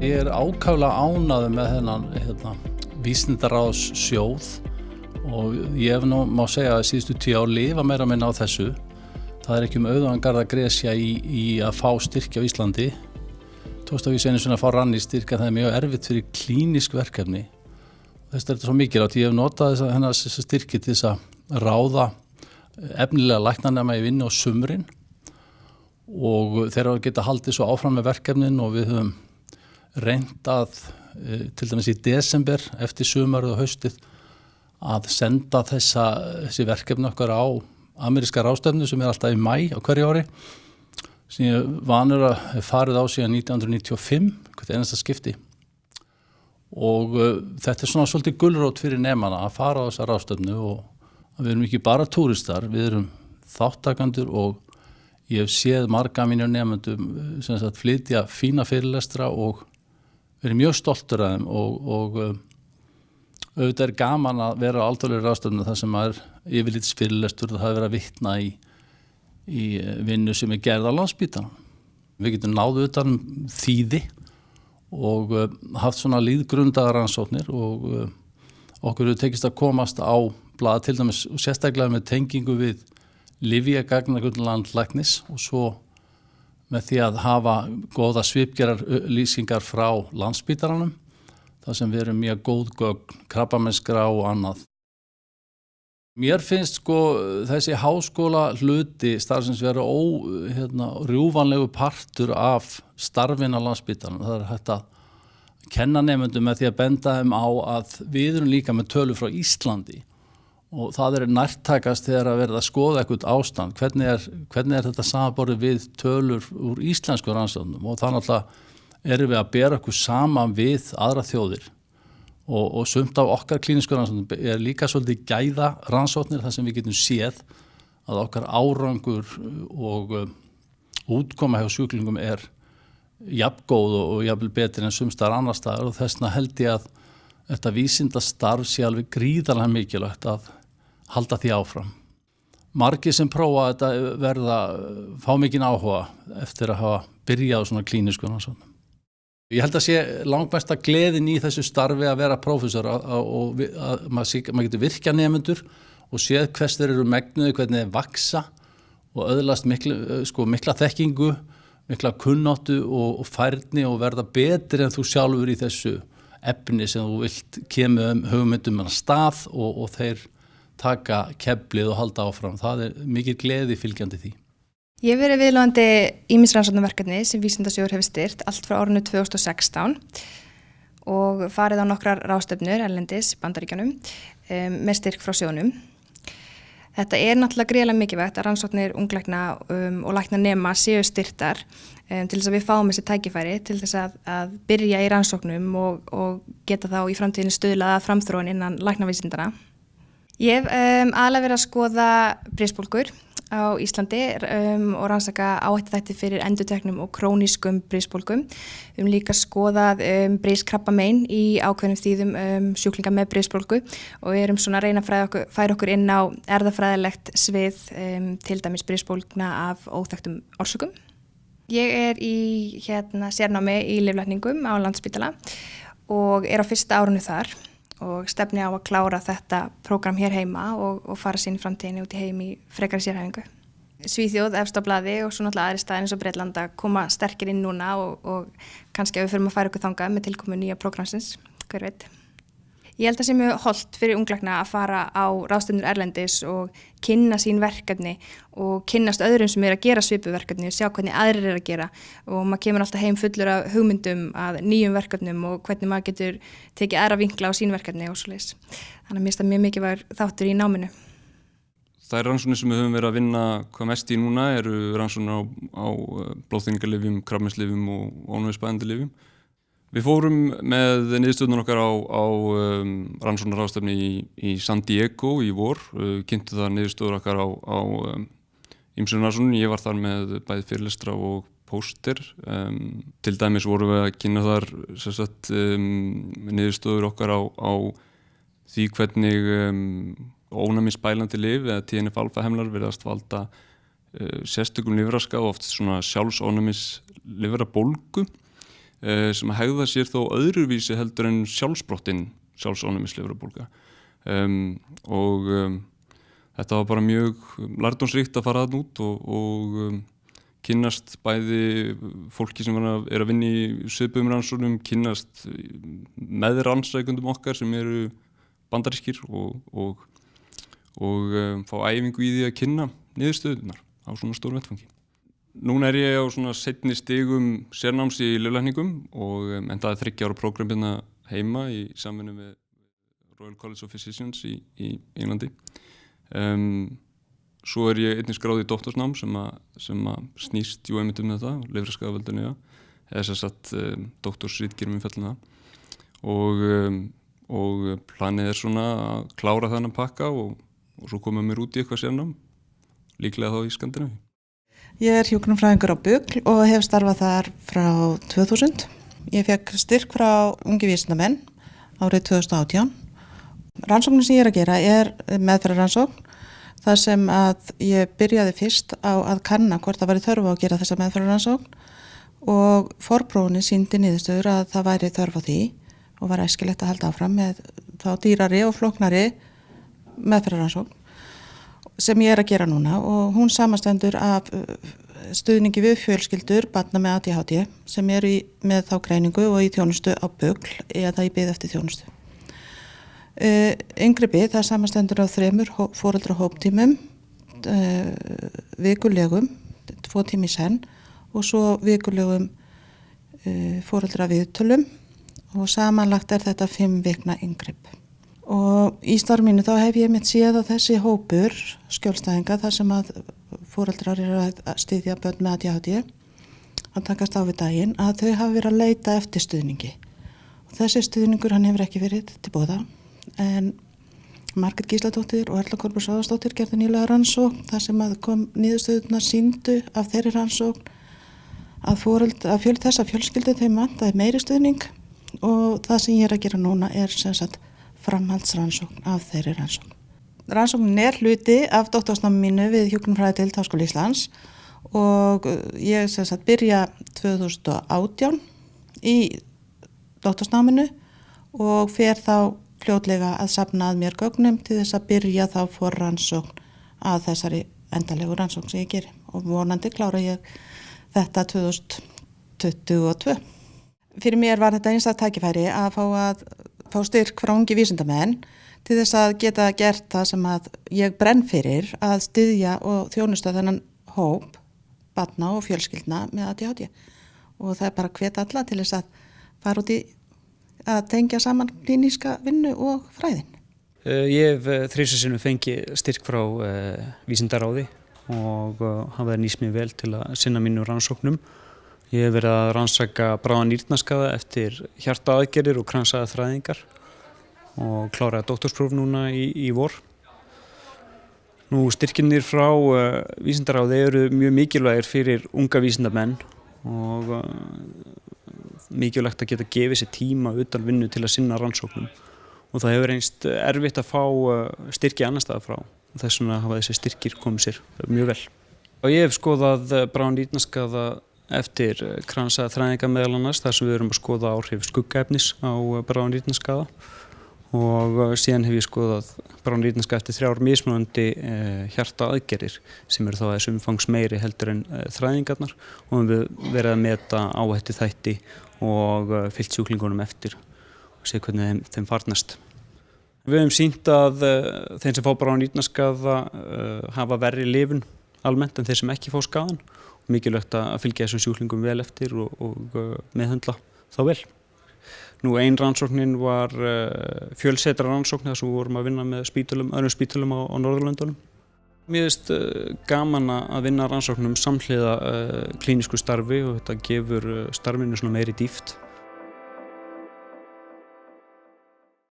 Ég ákaflega ánægður með þennan vísindaráðssjóð og ég hef nú má segja að síðustu 10 ár lifa meira minna á þessu. Það ekki auðugan garð að gresja í að fá styrki á Íslandi. Tókst að við einu svona að fá ranni styrki, það mjög erfitt fyrir klínisk verkefni. Þess er þetta svo mikilvægt. Ég hef notað þessa styrki til þess að ráða efnilega læknanema í vinnu á sumrin og þeir hafa geta haldið svo áfram með verkefnin og við höfum reynt að til dæmis í desember eftir sumarið og haustið að senda þessi verkefni okkar á ameríska ráðstefnu sem alltaf í maí á hverju ári sem ég vanur að farið á síðan 1995 hvert einasta skipti og þetta svona svolítið gulrót fyrir nemana að fara á þessa ráðstefnu og við erum ekki bara túristar, við erum þáttakendur og ég hef séð marga mínir nemendum sem sagt flytja fína fyrirlestra og verið mjög stoltur af þeim og auðvitað gaman að vera á alþjóðlegri ráðstefnu þar sem yfirlits fyrirlestur það hafi verið að vitna í vinnu sem gerð á Landspítalanum. Við getum náð utan þýði og haft svona lýðgrundaðar rannsóknir og okkur hefur tekist að komast á blað til dæmis og sérstaklega með tengingu við lyfjagagnagrunn-landlæknis og svo með því að hafa góða svipgerar lýsingar frá Landspítalanum þar sem við erum mjög góð gögn, krabbameinsskrá og annað. Mér finnst þessi háskóla hluti starfsins vera rjúfanlegu partur af starfin á Landspítalanum. Það hægt að kenna nemendum með því að benda þeim á að við erum líka með tölur frá Íslandi og það nærtækast þegar að verða að skoða eitthvað ástand. Hvernig er þetta samanborið við tölur úr íslensku rannsóknum og það náttúrulega erum við að bera okkur saman við aðra þjóðir og sumt af okkar klínisku rannsóknum líka svolítið gæða rannsóknir þar sem við getum séð að okkar árangur og útkoma hjá sjúklingum jafngóð og jafnvel betri en sums staðar annars staðar og þessna held ég að þetta vísindastarf sé alveg gríðarlega mikilvægt að halda því áfram. Margir sem prófa þetta fá mikinn áhuga eftir að hafa byrjað á svona klínisku rannsóknum. Ég held að sé langmesta gleðin í þessu starfi að vera prófessor og að maður getur virkja nemendur og séð hvers þeir eru megnuði, hvernig þeir vaksa og öðlast mikla þekkingu, mikla kunnáttu og færni og verða betri en þú sjálfur í þessu efni sem þú vilt kemur hugmyndum að stað og þeir taka keflið og halda áfram. Það mikil gleði fylgjandi því. Ég hef verið viðloðandi ýmis rannsóknarverkefni sem Vísindasjóður hefur styrkt allt frá árinu 2016 og farið á nokkrar ráðstefnur erlendis í Bandaríkjunum með styrk frá sjóðnum. Þetta náttúrulega gríðarlega mikilvægt að rannsóknir unglækna og læknanema séu styrktar til þess að við fáum þessi tækifæri til þess að byrja í rannsóknum og geta þá í framtíðinu stuðlað að framþróun innan læknavísindana. Ég hef aðalega verið að skoða brisbólgur á Íslandi og rannsaka áhættuþætti fyrir endurteknum og krónískum brisbólgum. Við höfum líka skoðað briskrabbamein í ákveðnum þýðum sjúklinga með brisbólgu og við erum svona að reyna að færa okkur inn á erfðafræðilegt svið til dæmis brisbólgna af óþekktum orsökum. Ég í sérnámi í lyflækningum á Landspítala og á fyrsta árinu þar og stefni á að klára þetta prógram hér heima og fara sín í framtíðinni út í heim í frekari sérhæfingu. Svíþjóð efst á blaði og svo náttúrulega aðri staðir eins og Bretland að koma sterkir inn núna og kannski að við förum að færa okkur þangað með tilkomu nýja prógramsins, hver veit. Ég held að sé mjög hollt fyrir unglækna að fara á ráðstefnur erlendis og kynna sín verkefni og kynnast öðrum sem að gera svipuverkefni og sjá hvernig aðrir að gera og maður kemur alltaf heim fullur af hugmyndum að nýjum verkefnum og hvernig maður getur tekið aðra vinkla á sín verkefni og svoleiðis. Þannig að mér finnst það mjög mikilvægur þáttur í náminu. Það rannsóknir sem við höfum verið að vinna hvað mest í núna eru rannsóknir á blóðþynningarlyfjum, krabbameinslyfjum og ónæmisbætandi lyfjum. Við fórum með niðurstöðunar okkar á rannsóknarráðstefnu í San Diego í vor, kynntu það niðurstöður okkar á ýmsum rannsóknum. Ég var þar með bæði fyrirlestra og póster. Til dæmis vorum við að kynna þar niðurstöður okkar á því hvernig ónæmisbælandi lyf eða TNF-alfa-hemlar virðast valda sérstökum lifraskaða og oft svona sjálfsónæmis lifrabólgu. sem hegða sér þó öðruvísi heldur en sjálfsbrottin sjálfsofnæmislifrarbólga. Þetta var bara mjög lærdómsríkt að fara þarna út og kynnast bæði fólki sem er að vinna í svipuðum rannsóknum, kynnast meðrannsækundum okkar sem eru bandarískir og fá æfingu í því að kynna niðurstöðurnar á svona stóru vettfangi. Núna ég á svona seinni stigum sérnáms í lyflækningum en það 3 ára prógram hérna heima í samvinnu með Royal College of Physicians í Englandi. Svo ég einnig skráð í doktorsnám sem snýst einmitt þetta, lifrarskaðavöldunni, eða sem sagt doktorsritgerð fjallina og planið svona að klára þennan pakka og svo koma mér út í eitthvað sérnám, líklega þá í Skandinavíu. Ég hjúkrunarfræðingur á BUGL og hef starfað þar frá 2000. Ég fekk styrk frá Ungi vísindamenn árið 2018. Rannsóknin sem ég að gera meðferðarrannsókn, þar sem að ég byrjaði fyrst á að kanna hvort það væri þörf á að gera þessa meðferðarrannsókn og forprófinu sýndi niðurstöður að það væri þörf á því og var æskilegt að halda áfram með þá dýrari og flóknari meðferðarrannsókn sem ég að gera núna og hún samanstendur af stuðningi við fjölskyldur barna með ADHD sem eru með þá greiningu og í þjónustu á BUGL eða í bið eftir þjónustu. Inngripið það samanstendur af 3 foreldrahóptímum, vikulegum, 2 tíma í senn og svo vikulegum foreldraviðtölum og samanlagt þetta 5 vikna inngrip. Og í starfi mínu þá hef ég mitt séð að þessi hópur skjólstæðinga þar sem að foreldrar eru að styðja börn með ADHD að takast á við daginn að þau hafa verið að leita eftir stuðningi. Og þessi stuðningur hann hefur ekki verið til boða en Margrét Gísladóttir og Erla Kolbrún Svavarsdóttir gerðu nýlega rannsókn þar sem að niðurstöðurnar sýndu af þeirri rannsókn að þessa fjölskyldu þeim vantaði meiri stuðning og það sem ég að gera núna sem sagt framhaldsrannsókn af þeirri rannsókn. Rannsóknin hluti af doktorsnámi mínu við Hjúkrunarfræðideild Háskóla Íslands og ég sem sagt byrja 2018 í doktorsnáminu og fer þá fljótlega að safna að mér gögnum til þess að byrja þá forrannsókn að þessari endalegu rannsókn sem ég geri og vonandi klára ég þetta 2022. Fyrir mér var þetta einstakt tækifæri að fá styrk frá Ungi vísindamenn til þess að geta gert það sem að ég brenn fyrir að styðja og þjónusta þennan hóp barna og fjölskyldna með ADHD og það bara hvet alla til þess að fara út í að tengja saman klíníska vinnu og fræðin. Ég hef 3 sinnum fengið styrk frá vísindaráði og hafa það nýst mér vel til að sinna mínu rannsóknum. Ég hef verið að rannsaka bráðan nýrnaskaða eftir hjartaaðgerðir og kransaða þræðingar og kláraði doktorspróf núna í vor. Nú styrkinir frá vísindaráði eru mjög mikilvægir fyrir unga vísindamenn og mikilvægt að geta gefið sér tíma utan vinnu til að sinna rannsóknum og það hefur reynst erfitt að fá styrki annars staðar frá og þess vegna hafa þessi styrkir komið sér mjög vel. Og ég hef skoðað bráðan nýrnaskaða eftir kransaða þræðingar meðal annars þar sem við erum að skoða áhrif skuggaefnis á bráðan nýrnaskaða og síðan hef ég skoðað bráðan nýrnaskaða eftir 3 mismunandi hjartaaðgerðir sem eru þá aðeins umfangs meiri heldur en þræðingarnar og við verið að meta áhættu þætti og fylgt sjúklingunum eftir og sé hvernig þeim farnast. Við höfum sýnt að þeir sem fá bráðan nýrnaskaða hafa verri lifun almennt en þeir sem ekki fá skaðan. Mikilvægt að fylgja þessum sjúklingum vel eftir og meðhöndla þá vel. Nú ein rannsóknin var fjölsetra rannsókn þar sem við vorum að vinna með öðrum spítölum á Norðurlöndunum. Mér finnst gaman að vinna rannsóknum samhliða klínísku starfi og þetta gefur starfinu svona meiri dýpt.